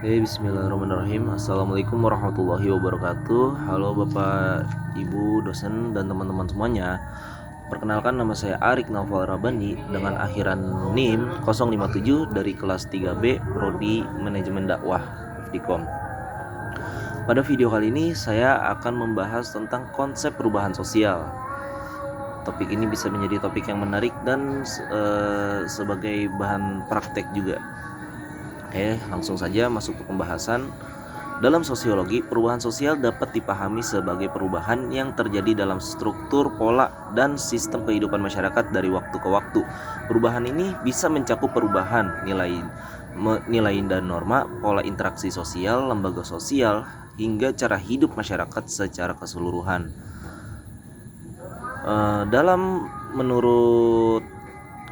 Bismillahirrahmanirrahim. Assalamualaikum warahmatullahi wabarakatuh. Halo Bapak, Ibu, dosen, dan teman-teman semuanya. Perkenalkan, nama saya Arik Naufal Rabani dengan akhiran NIM 057 dari kelas 3B Prodi Manajemen Dakwah FDKOM. Pada video kali ini saya akan membahas tentang konsep perubahan sosial. Topik ini bisa menjadi topik yang menarik dan sebagai bahan praktek juga. Oke, langsung saja masuk ke pembahasan. Dalam sosiologi, perubahan sosial dapat dipahami sebagai perubahan yang terjadi dalam struktur, pola, dan sistem kehidupan masyarakat dari waktu ke waktu. Perubahan ini bisa mencakup perubahan nilai dan norma, pola interaksi sosial, lembaga sosial, hingga cara hidup masyarakat secara keseluruhan. Menurut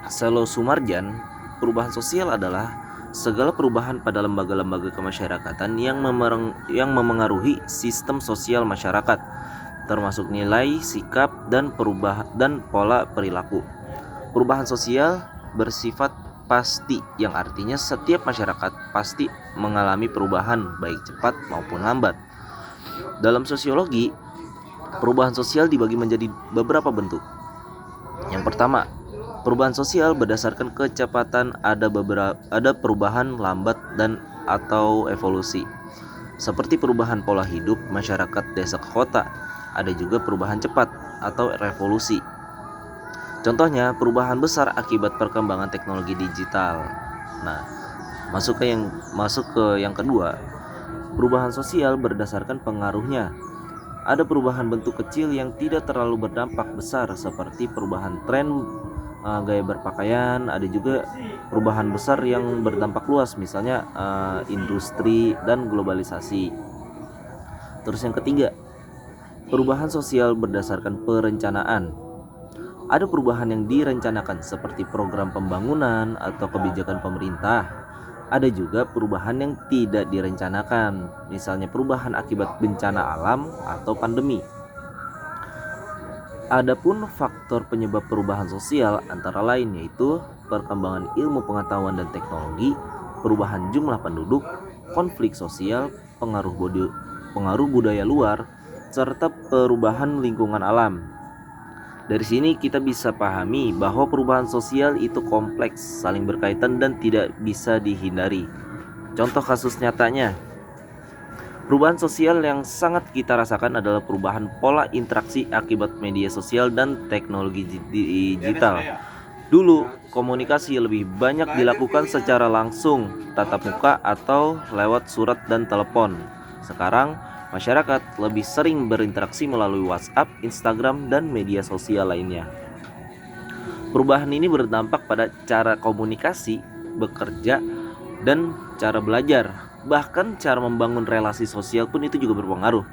Selo Sumarjan, perubahan sosial adalah segala perubahan pada lembaga-lembaga kemasyarakatan yang memengaruhi sistem sosial masyarakat, termasuk nilai, sikap, dan pola perilaku. Perubahan sosial bersifat pasti, yang artinya setiap masyarakat pasti mengalami perubahan baik cepat maupun lambat. Dalam sosiologi, perubahan sosial dibagi menjadi beberapa bentuk. Yang pertama, perubahan sosial berdasarkan kecepatan. Ada perubahan lambat dan atau evolusi, seperti perubahan pola hidup masyarakat desa ke kota. Ada juga perubahan cepat atau revolusi. Contohnya perubahan besar akibat perkembangan teknologi digital. Nah, masuk ke yang kedua, perubahan sosial berdasarkan pengaruhnya. Ada perubahan bentuk kecil yang tidak terlalu berdampak besar, seperti perubahan tren gaya berpakaian. Ada juga perubahan besar yang berdampak luas, misalnya industri dan globalisasi. Terus yang ketiga, perubahan sosial berdasarkan perencanaan. Ada perubahan yang direncanakan seperti program pembangunan atau kebijakan pemerintah. Ada juga perubahan yang tidak direncanakan, misalnya perubahan akibat bencana alam atau pandemi. Adapun faktor penyebab perubahan sosial antara lain yaitu perkembangan ilmu pengetahuan dan teknologi, perubahan jumlah penduduk, konflik sosial, pengaruh budaya luar, serta perubahan lingkungan alam. Dari sini kita bisa pahami bahwa perubahan sosial itu kompleks, saling berkaitan, dan tidak bisa dihindari. Contoh kasus nyatanya, perubahan sosial yang sangat kita rasakan adalah perubahan pola interaksi akibat media sosial dan teknologi digital. Dulu, komunikasi lebih banyak dilakukan secara langsung, tatap muka atau lewat surat dan telepon. Sekarang, masyarakat lebih sering berinteraksi melalui WhatsApp, Instagram, dan media sosial lainnya. Perubahan ini berdampak pada cara komunikasi, bekerja, dan cara belajar. Bahkan cara membangun relasi sosial pun itu juga berpengaruh.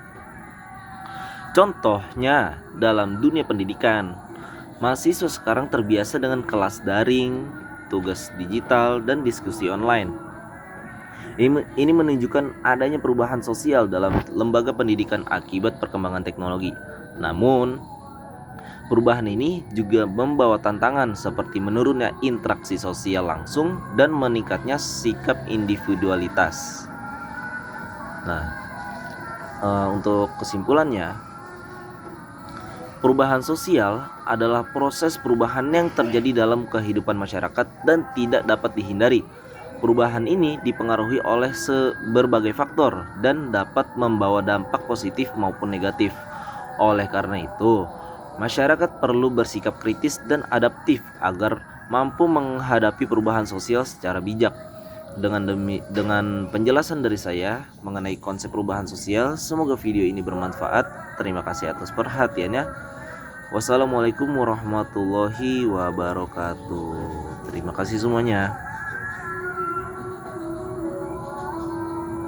Contohnya dalam dunia pendidikan, mahasiswa sekarang terbiasa dengan kelas daring, tugas digital, dan diskusi online. Ini menunjukkan adanya perubahan sosial dalam lembaga pendidikan akibat perkembangan teknologi. Namun, perubahan ini juga membawa tantangan seperti menurunnya interaksi sosial langsung dan meningkatnya sikap individualitas. Nah, untuk kesimpulannya, perubahan sosial adalah proses perubahan yang terjadi dalam kehidupan masyarakat dan tidak dapat dihindari. Perubahan ini dipengaruhi oleh berbagai faktor dan dapat membawa dampak positif maupun negatif. Oleh karena itu, masyarakat perlu bersikap kritis dan adaptif agar mampu menghadapi perubahan sosial secara bijak. Dengan penjelasan dari saya mengenai konsep perubahan sosial, semoga video ini bermanfaat. Terima kasih atas perhatiannya. Wassalamualaikum warahmatullahi wabarakatuh. Terima kasih semuanya.